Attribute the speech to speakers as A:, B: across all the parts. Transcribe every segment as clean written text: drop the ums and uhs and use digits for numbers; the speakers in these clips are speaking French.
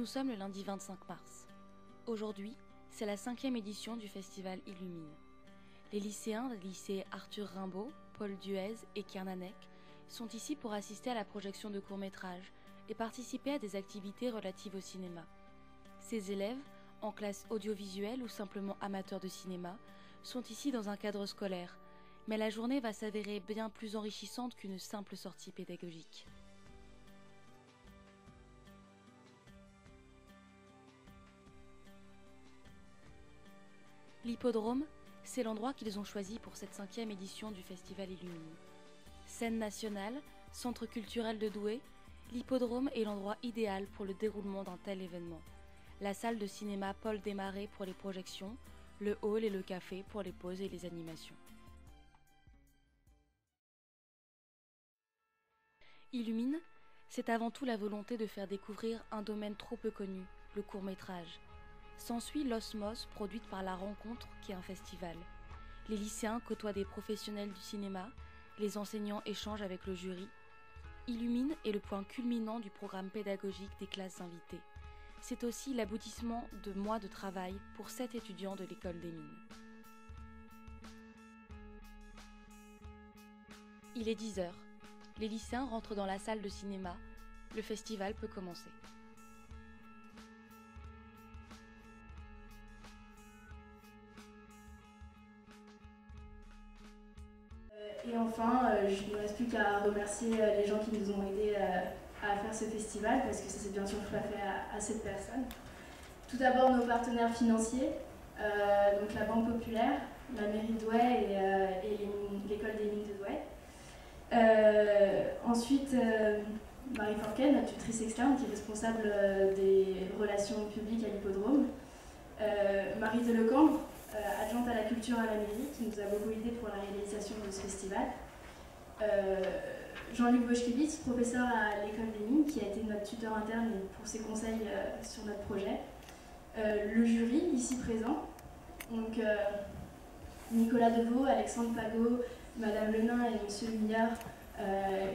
A: Nous sommes le lundi 25 mars. Aujourd'hui, c'est la 5e édition du festival Illumine. Les lycéens des lycées Arthur Rimbaud, Paul Duez et Kernanek sont ici pour assister à la projection de courts-métrages et participer à des activités relatives au cinéma. Ces élèves, en classe audiovisuelle ou simplement amateurs de cinéma, sont ici dans un cadre scolaire, mais la journée va s'avérer bien plus enrichissante qu'une simple sortie pédagogique. L'hippodrome, c'est l'endroit qu'ils ont choisi pour cette 5e édition du festival Illumine. Scène nationale, centre culturel de Douai, l'hippodrome est l'endroit idéal pour le déroulement d'un tel événement. La salle de cinéma Paul Desmarais pour les projections, le hall et le café pour les pauses et les animations. Illumine, c'est avant tout la volonté de faire découvrir un domaine trop peu connu, le court-métrage. S'ensuit l'osmose produite par la rencontre qui est un festival. Les lycéens côtoient des professionnels du cinéma, les enseignants échangent avec le jury. Illumine est le point culminant du programme pédagogique des classes invitées. C'est aussi l'aboutissement de mois de travail pour 7 étudiants de l'école des mines. Il est 10h. Les lycéens rentrent dans la salle de cinéma. Le festival peut commencer.
B: Et enfin, je ne reste plus qu'à remercier les gens qui nous ont aidés à faire ce festival, parce que ça s'est bien sûr pas fait à 7 personnes. Tout d'abord nos partenaires financiers, donc la Banque Populaire, la mairie de Douai et l'école des mines de Douai. Ensuite, Marie Forquet, notre tutrice externe, qui est responsable des relations publiques à l'hippodrome. Marie Delecambre, adjointe à la culture à la mairie, qui nous a beaucoup aidé pour la réalisation de ce festival. Jean-Luc Boschkevitz, professeur à l'école des mines, qui a été notre tuteur interne pour ses conseils sur notre projet. Le jury, ici présent, donc Nicolas Deveau, Alexandre Pagot, Madame Lenain et Monsieur Millard,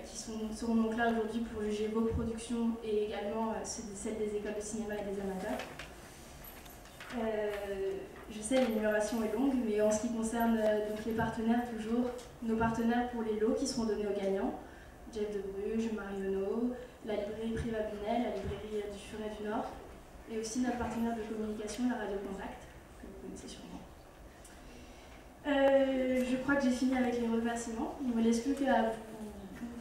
B: qui seront donc là aujourd'hui pour juger vos productions et également celles des écoles de cinéma et des amateurs. Je sais, l'énumération est longue, mais en ce qui concerne donc les partenaires, toujours, nos partenaires pour les lots qui seront donnés aux gagnants, Jeff de Bruges, Marionneau, la librairie Priva-Bunel, la librairie du Furet du Nord, et aussi notre partenaire de communication, la Radio Contact, que vous connaissez sûrement. Je crois que j'ai fini avec les remerciements. Il ne me laisse plus qu'à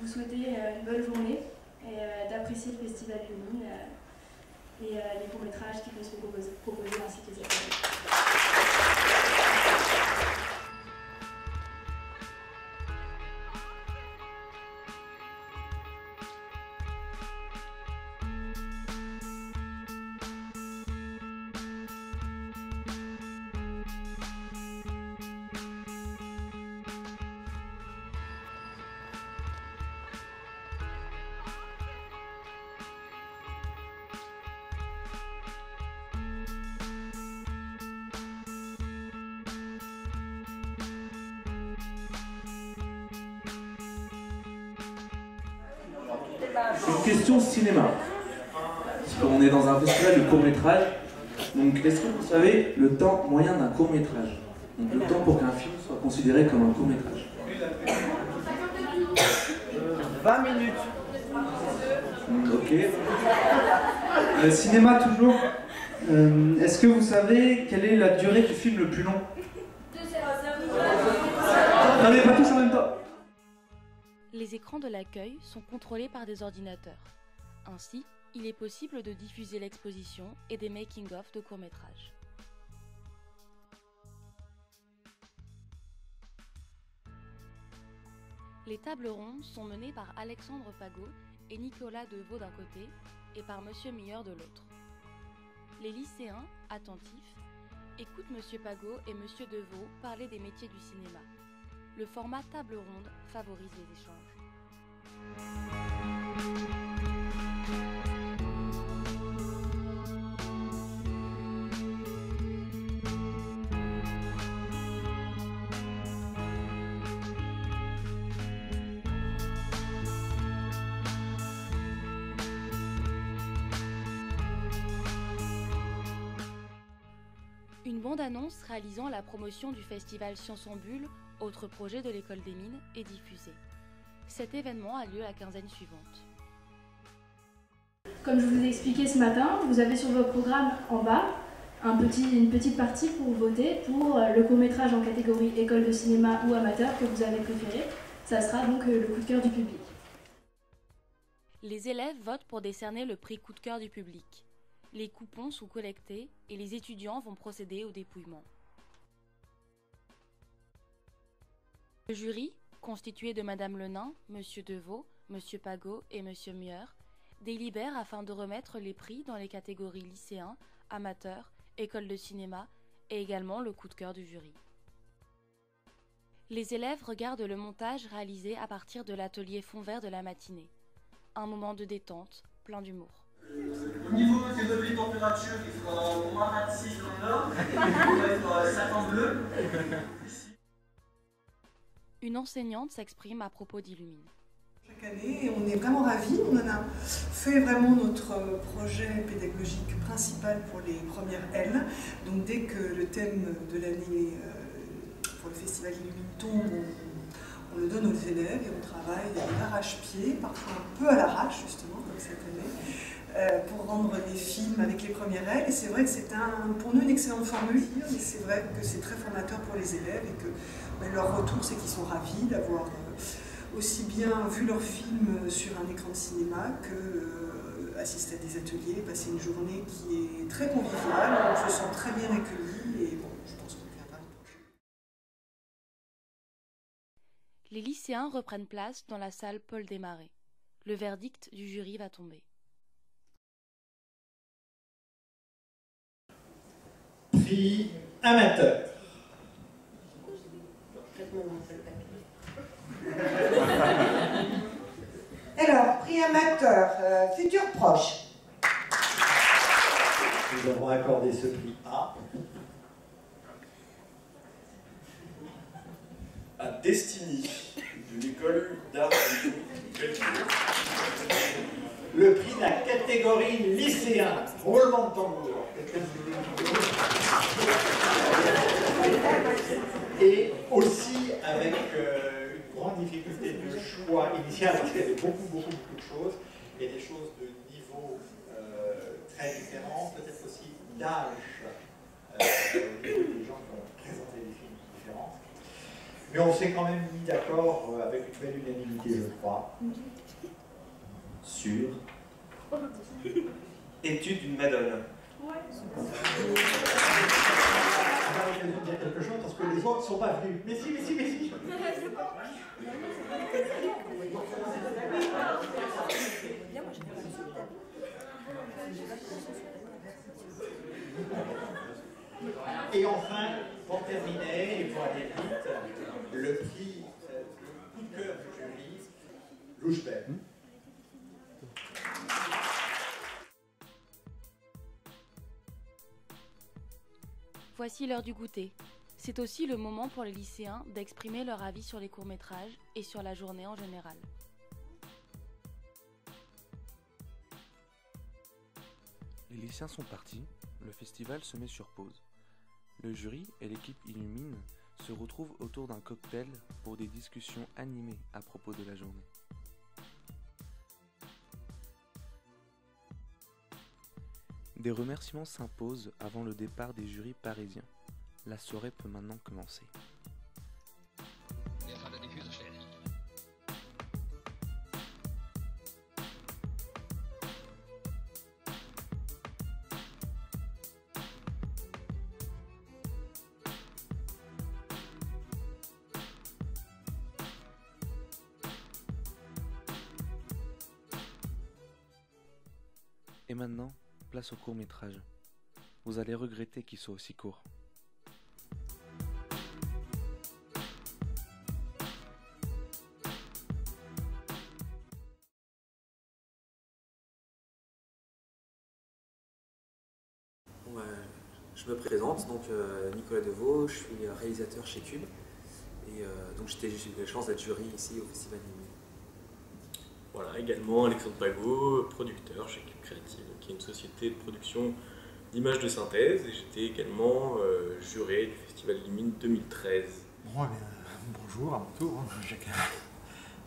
B: vous souhaiter une bonne journée et d'apprécier le festival Illumine et les courts-métrages qui vont se proposer ainsi que les ateliers.
C: Une question cinéma. Comme on est dans un festival de court-métrage, donc est-ce que vous savez le temps moyen d'un court-métrage? Donc le temps pour qu'un film soit considéré comme un court-métrage.
D: 20 minutes.
C: Ok.
D: Cinéma toujours. Est-ce que vous savez quelle est la durée du film le plus long? Non mais pas tous en même temps.
A: Les écrans de l'accueil sont contrôlés par des ordinateurs. Ainsi, il est possible de diffuser l'exposition et des making-of de courts-métrages. Les tables rondes sont menées par Alexandre Pagot et Nicolas Deveau d'un côté et par Monsieur Millard de l'autre. Les lycéens, attentifs, écoutent Monsieur Pagot et Monsieur Deveau parler des métiers du cinéma. Le format table ronde favorise les échanges. Une bande-annonce réalisant la promotion du festival Science en Bulle, autre projet de l'école des mines, est diffusée. Cet événement a lieu la quinzaine suivante.
B: Comme je vous ai expliqué ce matin, vous avez sur votre programme en bas une petite partie pour voter pour le court-métrage en catégorie école de cinéma ou amateur que vous avez préféré. Ça sera donc le coup de cœur du public.
A: Les élèves votent pour décerner le prix coup de cœur du public. Les coupons sont collectés et les étudiants vont procéder au dépouillement. Le jury, constitué de Madame Lenain, Monsieur Deveau, Monsieur Pagot et Monsieur Muir, délibère afin de remettre les prix dans les catégories lycéens, amateurs, école de cinéma et également le coup de cœur du jury. Les élèves regardent le montage réalisé à partir de l'atelier fond vert de la matinée. Un moment de détente, plein d'humour.
E: Au niveau des degrés de température, il sera au moins 26 dans le nord, il va être 5 en bleu.
A: Une enseignante s'exprime à propos d'Illumine.
F: Chaque année, on est vraiment ravis. On en a fait vraiment notre projet pédagogique principal pour les premières L. Donc dès que le thème de l'année pour le festival Illumine tombe, on le donne aux élèves et on travaille d'arrache-pied, parfois un peu à l'arrache justement, comme cette année, pour rendre des films avec les premières L. Et c'est vrai que c'est pour nous une excellente formule, mais c'est vrai que c'est très formateur pour les élèves et que leur retour, c'est qu'ils sont ravis d'avoir aussi bien vu leur film sur un écran de cinéma que assister à des ateliers, passer une journée qui est très conviviale, on se sent très bien accueillis et bon, je pense qu'on viendra le prochain.
A: Les lycéens reprennent place dans la salle Paul Desmarais. Le verdict du jury va tomber.
G: Prix amateur.
H: Alors, prix amateur, futur proche.
G: Nous avons accordé ce prix
I: à Destiny, de l'école d'art de Belgique.
G: Le prix de la catégorie lycéen. Roulement de tambour. Et aussi avec une grande difficulté de choix initial, parce qu'il y avait beaucoup de choses, et des choses de niveau très différents, peut-être aussi d'âge, des gens qui ont présenté des films différents. Mais on s'est quand même mis d'accord avec une belle unanimité, je crois,
C: sur Étude d'une Madone.
G: on va dire quelque chose parce que les autres ne sont pas venus. Mais si. Et enfin, pour terminer, et pour aller vite, le prix coup de cœur du jury, Louchebel.
A: Voici l'heure du goûter. C'est aussi le moment pour les lycéens d'exprimer leur avis sur les courts-métrages et sur la journée en général.
J: Les lycéens sont partis, le festival se met sur pause. Le jury et l'équipe Illumine se retrouvent autour d'un cocktail pour des discussions animées à propos de la journée. Des remerciements s'imposent avant le départ des jurys parisiens. La soirée peut maintenant commencer. Et maintenant, place au court-métrage. Vous allez regretter qu'il soit aussi court.
K: Je me présente, donc Nicolas Deveau, je suis réalisateur chez Cube et donc j'ai eu la chance d'être jury ici au Festival Illumine.
L: Voilà, également Alexandre Pagot, producteur chez Cube Creative, qui est une société de production
I: d'images de synthèse et j'étais également juré du Festival Illumine 2013.
L: Bon, bonjour à mon tour.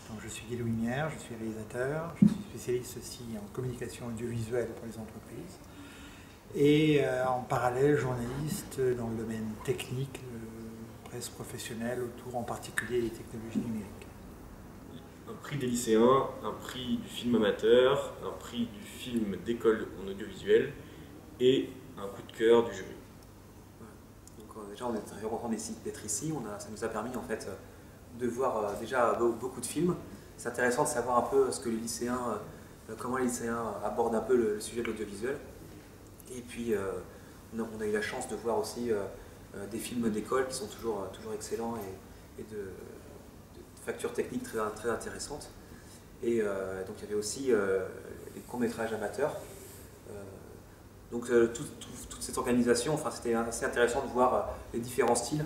L: Donc, je suis Guy Louimière, je suis réalisateur, je suis spécialiste aussi en communication audiovisuelle pour les entreprises et en parallèle journaliste dans le domaine technique, presse professionnelle autour en particulier des technologies numériques.
I: Un prix des lycéens, un prix du film amateur, un prix du film d'école en audiovisuel et un coup de cœur du jury.
K: Donc déjà on est très content d'être ici, ça nous a permis en fait de voir déjà beaucoup de films. C'est intéressant de savoir un peu ce que les lycéens, comment les lycéens abordent un peu le sujet de l'audiovisuel. Et puis on a eu la chance de voir aussi des films d'école qui sont toujours excellents et de factures techniques très intéressantes. Et donc il y avait aussi les courts-métrages amateurs. Donc toute cette organisation, enfin, c'était assez intéressant de voir les différents styles,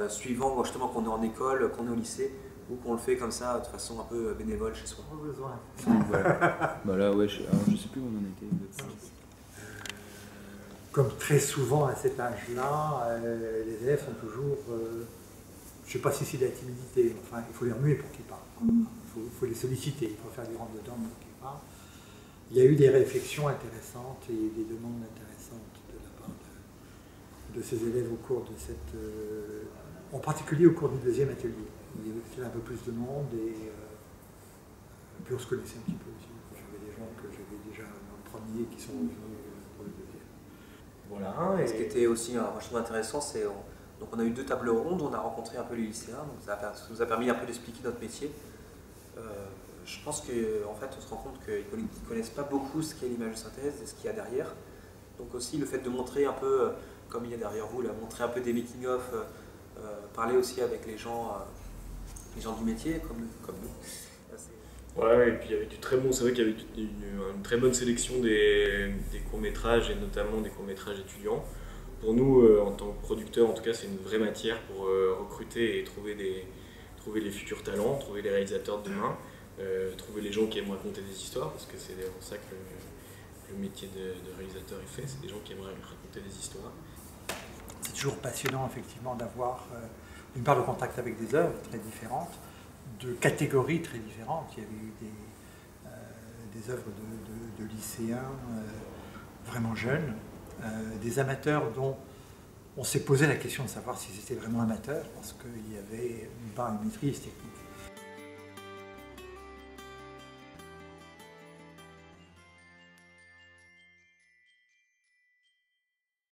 K: suivant justement qu'on est en école, qu'on est au lycée, ou qu'on le fait comme ça de façon un peu bénévole chez soi.
M: Voilà. Bah là, ouais, je sais plus où on en était.
L: Comme très souvent à cet âge-là, les élèves sont toujours, je ne sais pas si c'est de la timidité, enfin il faut les remuer pour qu'ils parlent. Il faut les solliciter, il faut faire du rentre-dedans pour qu'ils parlent. Il y a eu des réflexions intéressantes et des demandes intéressantes de la part de ces élèves au cours de cette, en particulier au cours du deuxième atelier. Il y avait un peu plus de monde et puis on se connaissait un petit peu aussi. J'avais des gens que j'avais déjà dans le premier qui sont revenus pour le deuxième.
K: Voilà. Et ce qui était aussi vachement intéressant, c'est donc on a eu 2 tables rondes, on a rencontré un peu les lycéens, donc ça nous a permis un peu d'expliquer notre métier. Je pense qu'en fait on se rend compte qu'ils ne connaissent pas beaucoup ce qu'est l'image de synthèse et ce qu'il y a derrière. Donc aussi le fait de montrer un peu, comme il y a derrière vous, là, montrer un peu des making-of, parler aussi avec les gens du métier comme nous.
I: Ouais, et puis il y avait du très bon, c'est vrai qu'il y avait une très bonne sélection des courts-métrages et notamment des courts-métrages étudiants. Pour nous, en tant que producteurs, en tout cas, c'est une vraie matière pour recruter et trouver les futurs talents, trouver les réalisateurs de demain, trouver les gens qui aiment raconter des histoires, parce que c'est pour ça que le métier de réalisateur est fait, c'est des gens qui aimeraient raconter des histoires.
L: C'est toujours passionnant, effectivement, d'avoir d'une part le contact avec des œuvres très différentes, de catégories très différentes. Il y avait eu des œuvres de lycéens vraiment jeunes, des amateurs dont on s'est posé la question de savoir si c'était vraiment amateurs, parce qu'il y avait une maîtrise technique